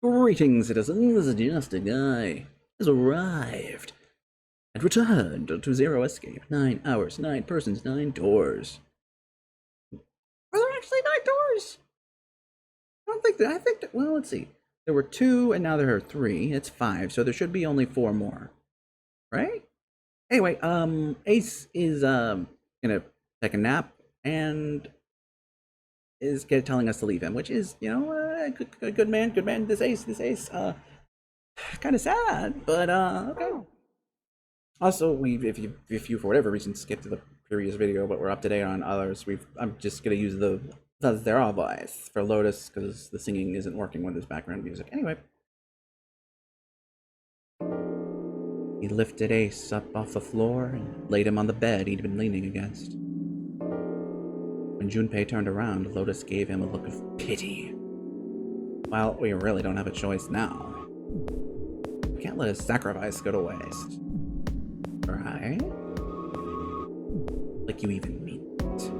Greetings, citizens. Justiguy has arrived and returned to Zero Escape. 9 hours, 9 persons, 9 doors. Are there actually 9 doors? I don't think that. I think that. Well, let's see. There were 2, and now there are 3. It's 5, so there should be only 4 more, right? Anyway, Ace is gonna take a nap and is telling us to leave him, which is, good man, good man. This Ace, kind of sad, but okay. Also, if you for whatever reason skipped to the previous video, but we're up to date on others, I'm just gonna use the they're all voice for Lotus because the singing isn't working with his background music. Anyway, he lifted Ace up off the floor and laid him on the bed he'd been leaning against. When Junpei turned around, Lotus gave him a look of pity. Well, we really don't have a choice now. We can't let his sacrifice go to waste. Right? Like you even mean it.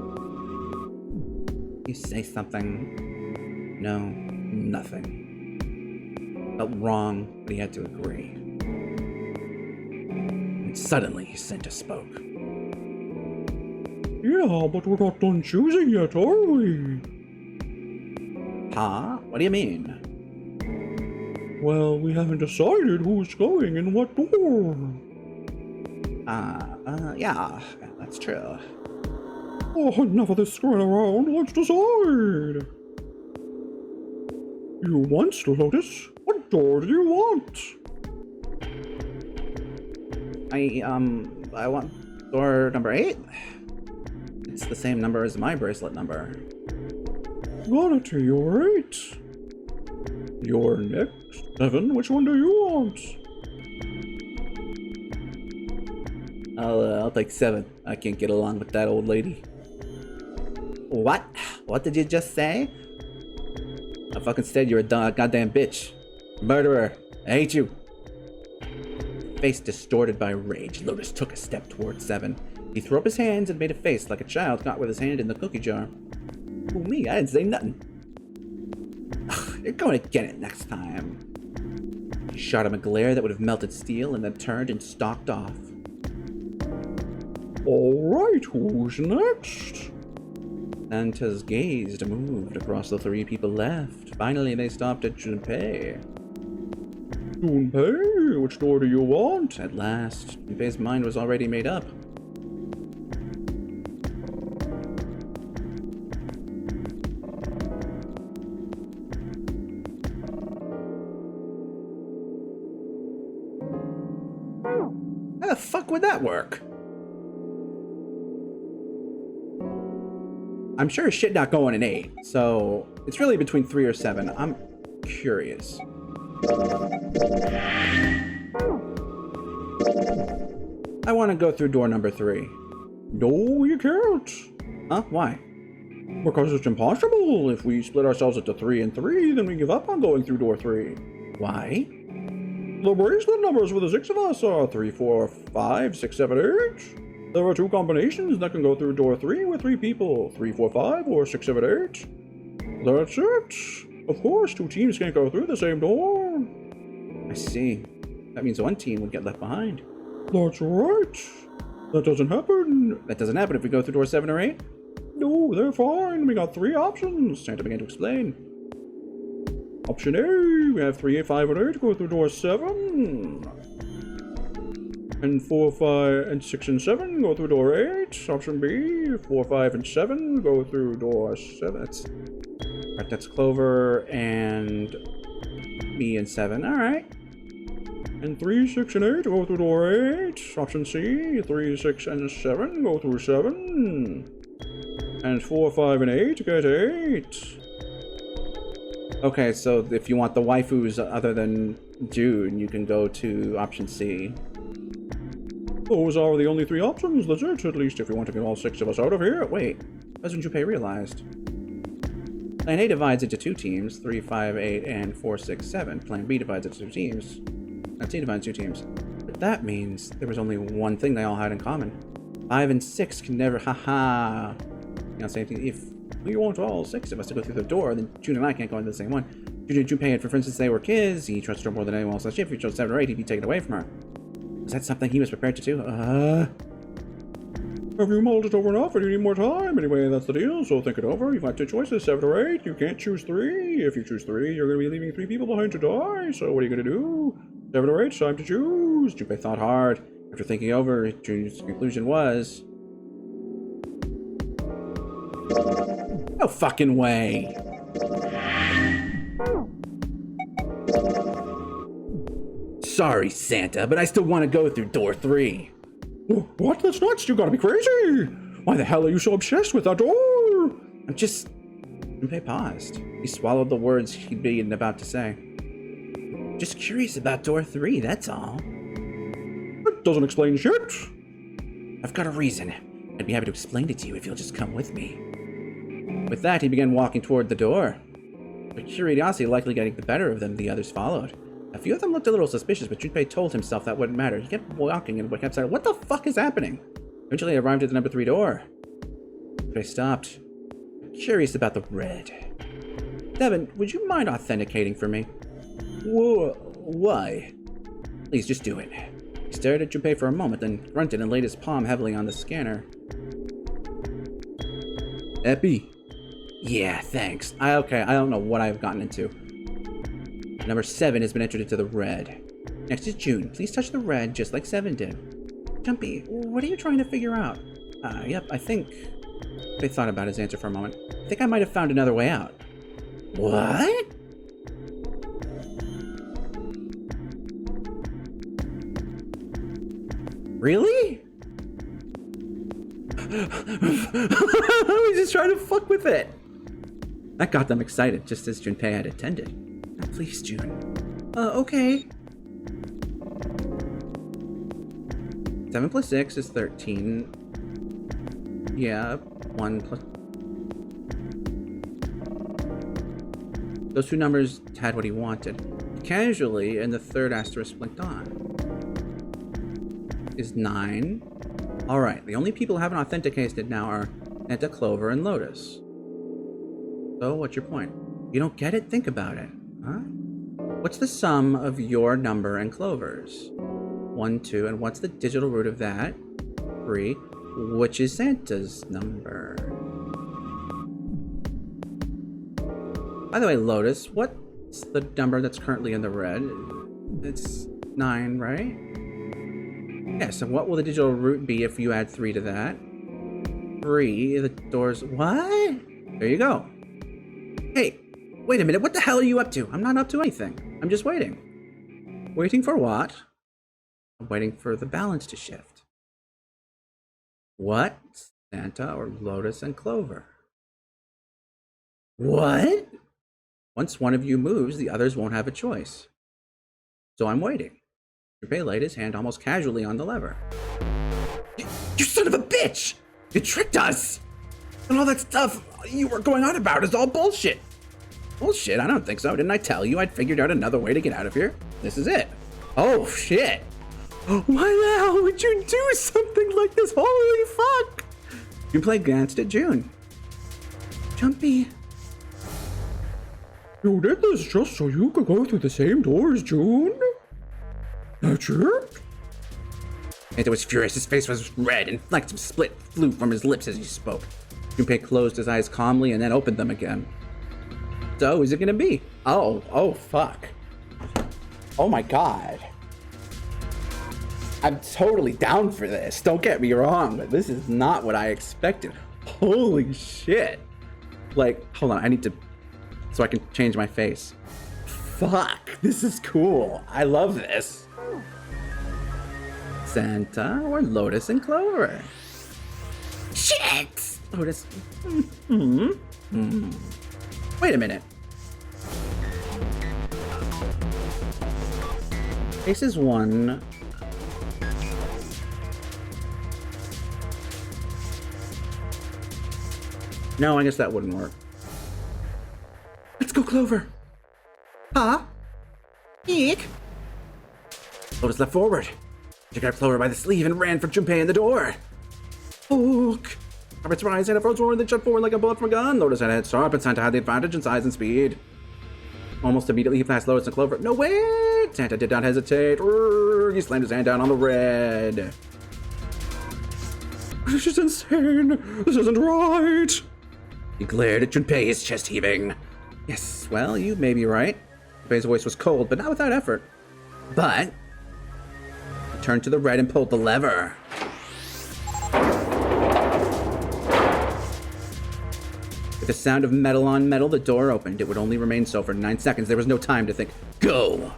You say something. No, nothing. Felt wrong, but he had to agree. And suddenly, Senta spoke. Yeah, but we're not done choosing yet, are we? Huh? What do you mean? Well, we haven't decided who's going in what door. Yeah, that's true. Oh, enough of this screwing around. Let's decide. You want, Lotus? What door do you want? I want door number 8. It's the same number as my bracelet number. Got it, you're 8. You're next. 7, which one do you want? I'll take 7. I can't get along with that old lady. What? What did you just say? I fucking said you're a goddamn bitch. Murderer. I hate you. Face distorted by rage, Lotus took a step towards 7. He threw up his hands and made a face like a child caught with his hand in the cookie jar. Oh, me, I didn't say nothing. Ugh, you're going to get it next time. He shot him a glare that would have melted steel and then turned and stalked off. Alright, who's next? Santa's gaze moved across the 3 people left. Finally, they stopped at Junpei. Junpei, which door do you want? At last, Junpei's mind was already made up. How the fuck would that work? I'm sure shit not going in 8, so it's really between 3 or 7. I'm curious. I want to go through door number 3. No, you can't. Huh? Why? Because it's impossible. If we split ourselves into 3 and 3, then we give up on going through door 3. Why? The bracelet numbers for the 6 of us are 3, 4, 5, 6, 7, 8. There are 2 combinations that can go through door 3 with 3 people. 3, 4, 5, or 6, 7, 8. That's it. Of course, 2 teams can't go through the same door. I see. That means one team would get left behind. That's right. That doesn't happen. That doesn't happen if we go through door 7 or 8? No, they're fine. We got 3 options. Santa began to explain. Option A, we have 3, 8, 5, and 8 go through door 7. And 4, 5, and 6, and 7 go through door 8. Option B, 4, 5, and 7 go through door 7. That's Clover and me and 7. Alright. And 3, 6, and 8 go through door 8. Option C, 3, 6, and 7 go through 7. And 4, 5, and 8 get 8. Okay, so if you want the waifus other than June, you can go to option C. Those are the only 3 options. That's it, at least if you want to get all 6 of us out of here. Wait, hasn't Junpei realized? Plan A divides into 2 teams, 3, 5, 8, and 4, 6, 7. Plan B divides into 2 teams. Plan C divides 2 teams. But that means there was only one thing they all had in common. 5 and 6 can never, haha. You know, same thing. If we want all 6 of us to go through the door, then June and I can't go into the same one. Junpei had, for instance, they were kids, he trusted her more than anyone else. If he chose 7 or 8, he'd be taken away from her. Was that something he was prepared to do? Have you mulled it over enough, or do you need more time? Anyway, that's the deal, so think it over. You've got 2 choices, 7 or 8. You can't choose 3. If you choose 3, you're going to be leaving 3 people behind to die. So what are you going to do? 7 or 8, time to choose. Junpei thought hard. After thinking over, Jun's conclusion was... no fucking way! Sorry, Santa, but I still want to go through door 3. What? That's nuts! You gotta be crazy! Why the hell are you so obsessed with that door? I'm just... Junpei paused. He swallowed the words he'd been about to say. Just curious about door 3, that's all. That doesn't explain shit. I've got a reason. I'd be happy to explain it to you if you'll just come with me. With that, he began walking toward the door. But curiosity likely getting the better of them, the others followed. A few of them looked a little suspicious, but Junpei told himself that wouldn't matter. He kept walking and kept saying, what the fuck is happening? Eventually, he arrived at the number 3 door. Junpei stopped. Curious about the red. Devin, would you mind authenticating for me? Why? Please, just do it. He stared at Junpei for a moment, then grunted and laid his palm heavily on the scanner. Epi. Yeah, thanks. Okay, I don't know what I've gotten into. Number 7 has been entered into the red. Next is June. Please touch the red just like 7 did. Jumpy, what are you trying to figure out? Yep, I think... They thought about his answer for a moment. I think I might have found another way out. What? Really? I was just trying to fuck with it. That got them excited, just as Junpei had intended. Please, June. Okay. 7 plus 6 is 13. Yeah, 1 plus... Those 2 numbers had what he wanted. Casually, and the 3rd asterisk blinked on. Is 9. Alright, the only people who haven't authenticated now are Santa, Clover, and Lotus. So, what's your point? You don't get it? Think about it. Huh? What's the sum of your number and Clover's? 1, 2, and what's the digital root of that? 3, which is Santa's number. By the way, Lotus, what's the number that's currently in the red? It's 9, right? Yes, and what will the digital root be if you add 3 to that? 3, the door's... What? There you go. Hey, wait a minute, what the hell are you up to? I'm not up to anything. I'm just waiting. Waiting for what? I'm waiting for the balance to shift. What? Santa or Lotus and Clover? What? Once one of you moves, the others won't have a choice. So I'm waiting. Junpei laid his hand almost casually on the lever. You son of a bitch! You tricked us! And all that stuff you were going on about is all bullshit. Bullshit? I don't think so. Didn't I tell you I'd figured out another way to get out of here? This is it. Oh, shit. Why the hell would you do something like this? Holy fuck! Junpei glanced at June. Jumpy. You did this just so you could go through the same door as June? That's it? Santa was furious. His face was red, and flecks of split flew from his lips as he spoke. Junpei closed his eyes calmly and then opened them again. So, who's it gonna be? Oh, fuck. Oh my god. I'm totally down for this. Don't get me wrong, but this is not what I expected. Holy shit. Like, hold on, I need to... So I can change my face. Fuck, this is cool. I love this. Santa or Lotus and Clover? Shit! Lotus... Wait a minute. Ace is 1. No, I guess that wouldn't work. Let's go, Clover. Huh? Eek. Lotus leapt forward. She grabbed Clover by the sleeve and ran for Junpei in the door. Look. Robert's rise and froze forward and then shot forward like a bullet from a gun. Lotus had a head start, but Santa had the advantage in size and speed. Almost immediately, he flashed Lotus and Clover. No, wait! Santa did not hesitate. He slammed his hand down on the red. This is insane. This isn't right. He glared at Junpei, his chest heaving. Yes, well, you may be right. Junpei's voice was cold, but not without effort. But he turned to the red and pulled the lever. With the sound of metal on metal, the door opened. It would only remain so for 9 seconds. There was no time to think. Go!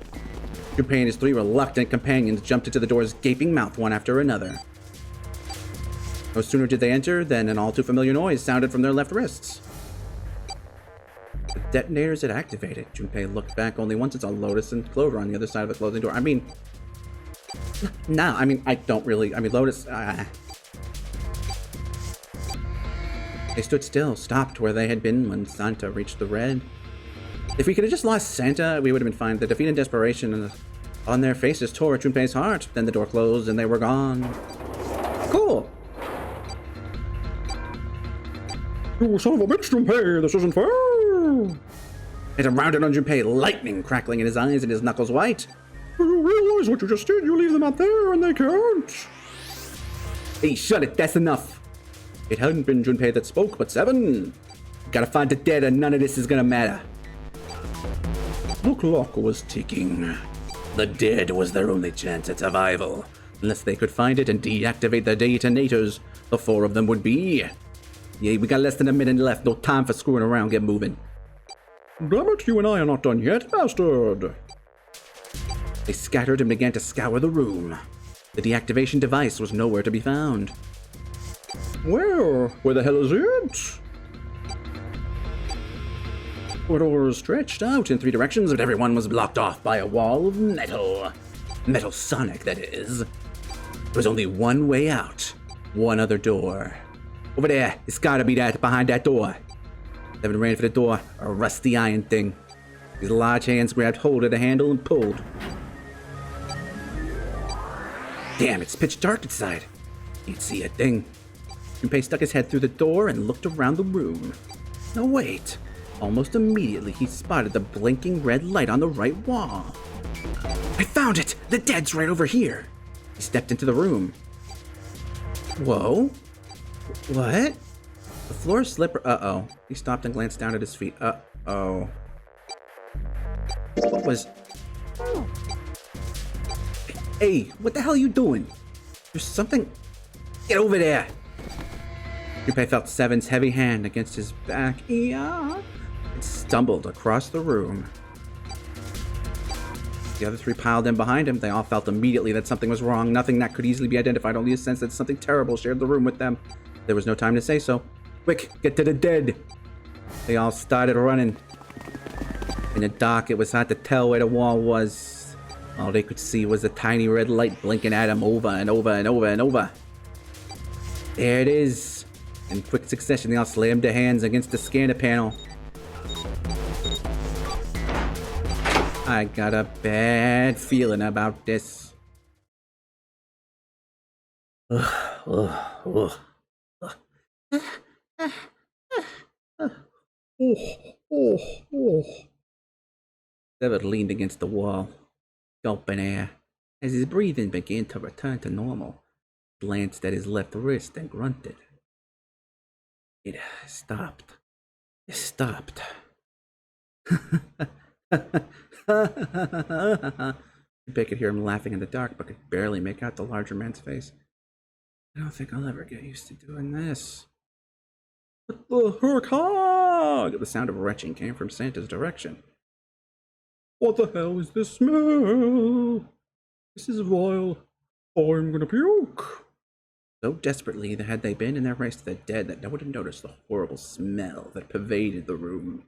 Junpei and his 3 reluctant companions jumped into the door's gaping mouth one after another. No sooner did they enter than an all-too-familiar noise sounded from their left wrists. The detonators had activated. Junpei looked back only once and saw Lotus and Clover on the other side of the closing door. I mean, I don't really. I mean, Lotus. They stood still, stopped where they had been when Santa reached the red. If we could have just lost Santa, we would have been fine. The defeat and desperation on their faces tore at Junpei's heart. Then the door closed and they were gone. Cool. You son of a bitch, Junpei! This isn't fair! It rounded on Junpei, lightning crackling in his eyes and his knuckles white. Do you realize what you just did? You leave them out there and they can't. Hey, shut it, that's enough. It hadn't been Junpei that spoke, but 7. Gotta find the dead and none of this is gonna matter. The clock was ticking. The dead was their only chance at survival. Unless they could find it and deactivate the detonators, the 4 of them would be. Yeah, we got less than a minute left. No time for screwing around. Get moving. Damn it, you and I are not done yet, bastard! They scattered and began to scour the room. The deactivation device was nowhere to be found. Where the hell is it? Corridors stretched out in 3 directions, but everyone was blocked off by a wall of metal. Metal Sonic, that is. There was only one way out. One other door. Over there, it's gotta be that behind that door. Devin ran for the door, a rusty iron thing. His large hands grabbed hold of the handle and pulled. Damn, it's pitch dark inside. Can't see a thing. Junpei stuck his head through the door and looked around the room. No, wait. Almost immediately, he spotted the blinking red light on the right wall. I found it! The dead's right over here! He stepped into the room. Whoa. What? The floor slipper. Uh-oh. He stopped and glanced down at his feet. Uh-oh. What was... Hey, what the hell are you doing? There's something... Get over there! Junpei felt 7's heavy hand against his back. Yeah. And stumbled across the room. The other 3 piled in behind him. They all felt immediately that something was wrong. Nothing that could easily be identified, only a sense that something terrible shared the room with them. There was no time to say so. Quick, get to the dead! They all started running. In the dark, it was hard to tell where the wall was. All they could see was a tiny red light blinking at them over and over and over and over. There it is. In quick succession, they all slammed their hands against the scanner panel. I got a bad feeling about this. Severed leaned against the wall, gulping air. As his breathing began to return to normal, he glanced at his left wrist and grunted. It stopped. It stopped. Junpei could hear him laughing in the dark, but could barely make out the larger man's face. I don't think I'll ever get used to doing this. What the heck? The sound of retching came from Santa's direction. What the hell is this smell? This is vile. I'm gonna puke. So desperately had they been in their race to the dead that no one had noticed the horrible smell that pervaded the room.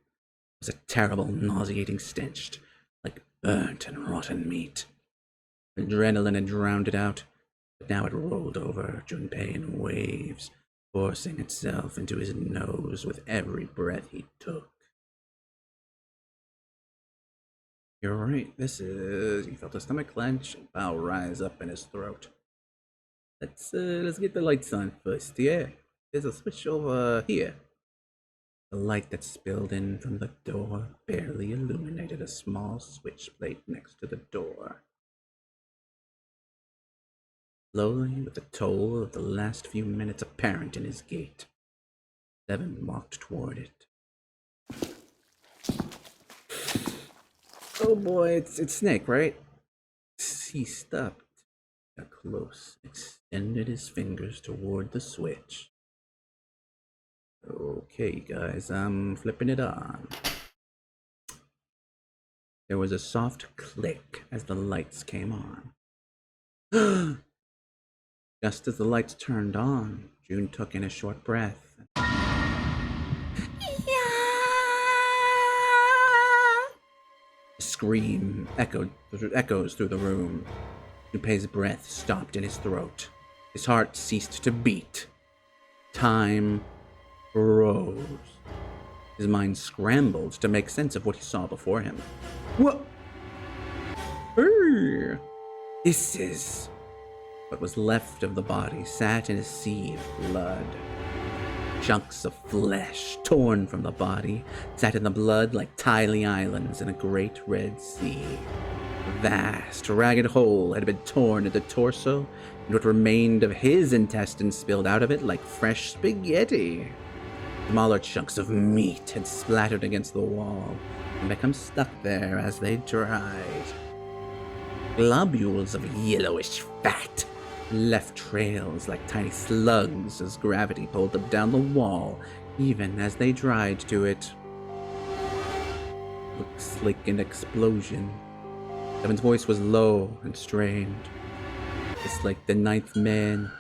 It was a terrible, nauseating stench, like burnt and rotten meat. Adrenaline had drowned it out, but now it rolled over Junpei in waves, forcing itself into his nose with every breath he took. You're right, this is... He felt his stomach clench and bowel rise up in his throat. Let's get the lights on first, yeah? There's a switch over here. The light that spilled in from the door barely illuminated a small switch plate next to the door. Slowly, with the toll of the last few minutes apparent in his gait, Devin walked toward it. Oh boy, it's Snake, right? He stopped, got close, extended his fingers toward the switch. Okay, guys, I'm flipping it on. There was a soft click as the lights came on. Just as the lights turned on, June took in a short breath. A scream echoes through the room. Junpei's breath stopped in his throat. His heart ceased to beat. Time froze. His mind scrambled to make sense of what he saw before him. What? Hey! This is... What was left of the body sat in a sea of blood. Chunks of flesh, torn from the body, sat in the blood like tiny islands in a great red sea. A vast, ragged hole had been torn at the torso, and what remained of his intestines spilled out of it like fresh spaghetti. Smaller chunks of meat had splattered against the wall and become stuck there as they dried. Globules of yellowish fat left trails like tiny slugs as gravity pulled them down the wall, even as they dried to it. Looks like an explosion. Devin's voice was low and strained. It's like the ninth man.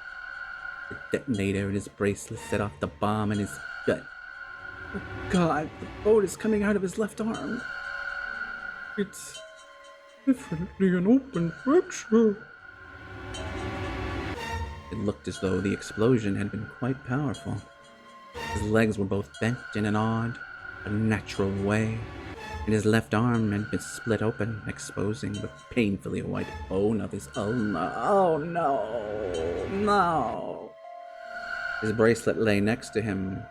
The detonator in his bracelet set off the bomb in his gut. Oh God, the boat is coming out of his left arm. It's definitely an open fracture. It looked as though the explosion had been quite powerful. His legs were both bent in an odd, unnatural way, and his left arm had been split open, exposing the painfully white bone of his own. Oh no! His bracelet lay next to him.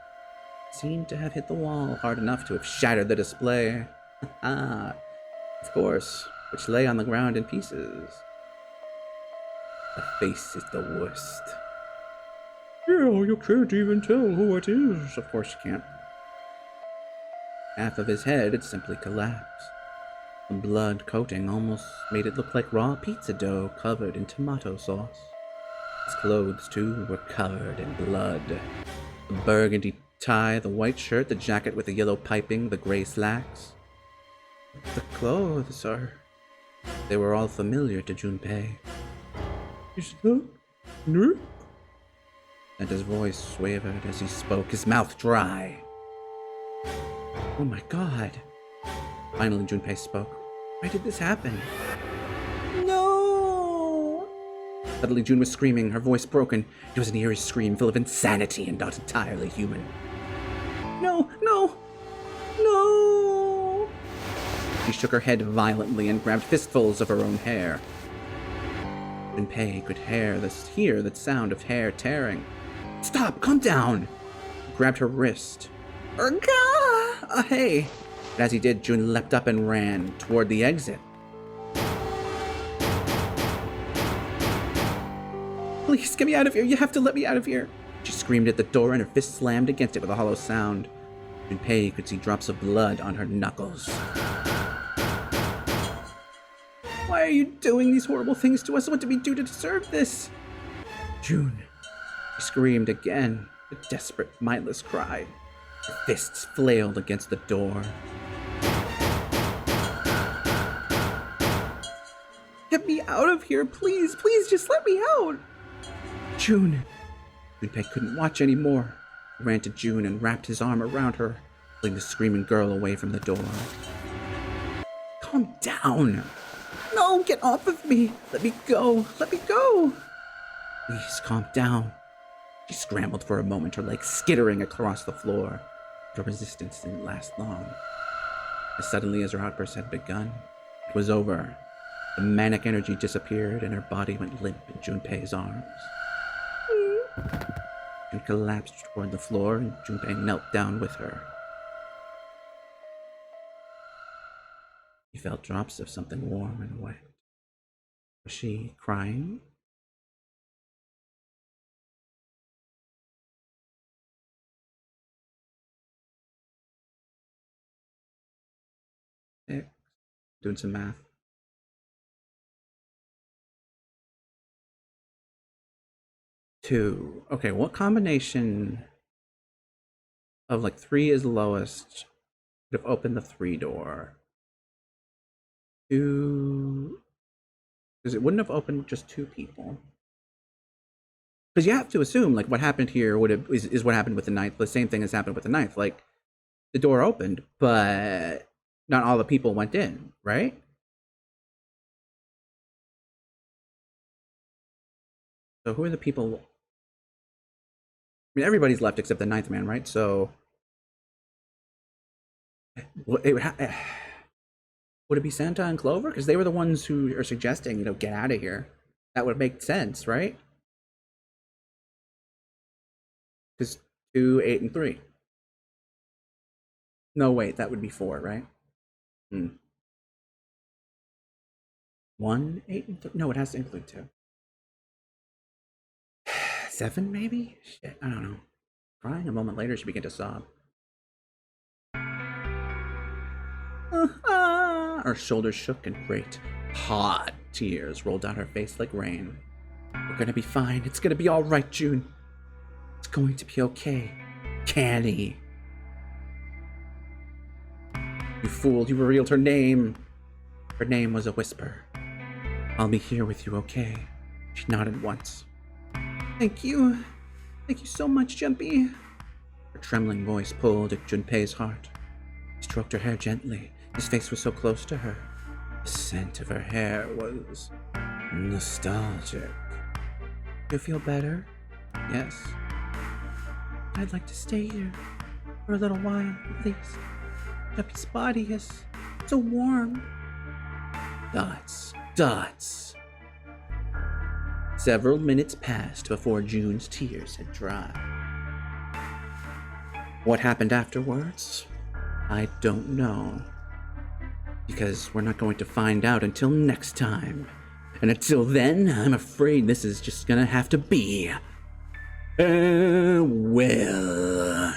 It seemed to have hit the wall hard enough to have shattered the display. Of course, which lay on the ground in pieces. The face is the worst. Yeah, you can't even tell who it is. Of course you can't. Half of his head had simply collapsed. The blood coating almost made it look like raw pizza dough covered in tomato sauce. His clothes, too, were covered in blood. The burgundy tie, the white shirt, the jacket with the yellow piping, the gray slacks. The clothes are... They were all familiar to Junpei. Is that Nick? And his voice wavered as he spoke, his mouth dry. Oh my God. Finally, Junpei spoke. Why did this happen? No! Suddenly, June was screaming, her voice broken. It was an eerie scream full of insanity and not entirely human. No! No! No! She shook her head violently and grabbed fistfuls of her own hair. Junpei could hear the sound of hair tearing. Stop! Calm down! He grabbed her wrist. Hey! But as he did, June leapt up and ran toward the exit. Please, get me out of here! You have to let me out of here! She screamed at the door and her fist slammed against it with a hollow sound. Junpei could see drops of blood on her knuckles. Why are you doing these horrible things to us? What did we do to deserve this? June. She screamed again, a desperate, mindless cry. Her fists flailed against the door. Get me out of here, please! Please, just let me out! June. Junpei couldn't watch anymore. He ran to June and wrapped his arm around her, pulling the screaming girl away from the door. Calm down! No, get off of me! Let me go! Let me go! Please, calm down. She scrambled for a moment, her legs skittering across the floor. But her resistance didn't last long. As suddenly as her outburst had begun, it was over. The manic energy disappeared and her body went limp in Junpei's arms. June collapsed toward the floor and Junpei knelt down with her. felt drops of something warm and wet. Was she crying? Doing some math. 2. Okay, what combination of like 3 is the lowest would have opened the 3 door? 2, because it wouldn't have opened just 2 people. Because you have to assume like what happened here is what happened with the ninth. The same thing has happened with the ninth. Like the door opened, but not all the people went in, right? So who are the people? I mean, everybody's left except the ninth man, right? So would it be Santa and Clover? Because they were the ones who are suggesting, get out of here. That would make sense, right? Because 2, 8, and 3. No, wait, that would be 4, right? 1, 8, and 3. No, it has to include 2. 7, maybe? Shit, I don't know. Crying a moment later, she began to sob. Her shoulders shook and great, hot tears rolled down her face like rain. We're gonna be fine. It's gonna be all right, June. It's going to be okay. Canny. You fool, you revealed her name. Her name was a whisper. I'll be here with you, okay? She nodded once. Thank you. Thank you so much, Jumpy. Her trembling voice pulled at Junpei's heart. He stroked her hair gently. His face was so close to her. The scent of her hair was nostalgic. You feel better? Yes. I'd like to stay here for a little while, at least. Jumpy's body is so warm. Dots. Several minutes passed before June's tears had dried. What happened afterwards? I don't know. Because we're not going to find out until next time. And until then, I'm afraid this is just gonna have to be... well...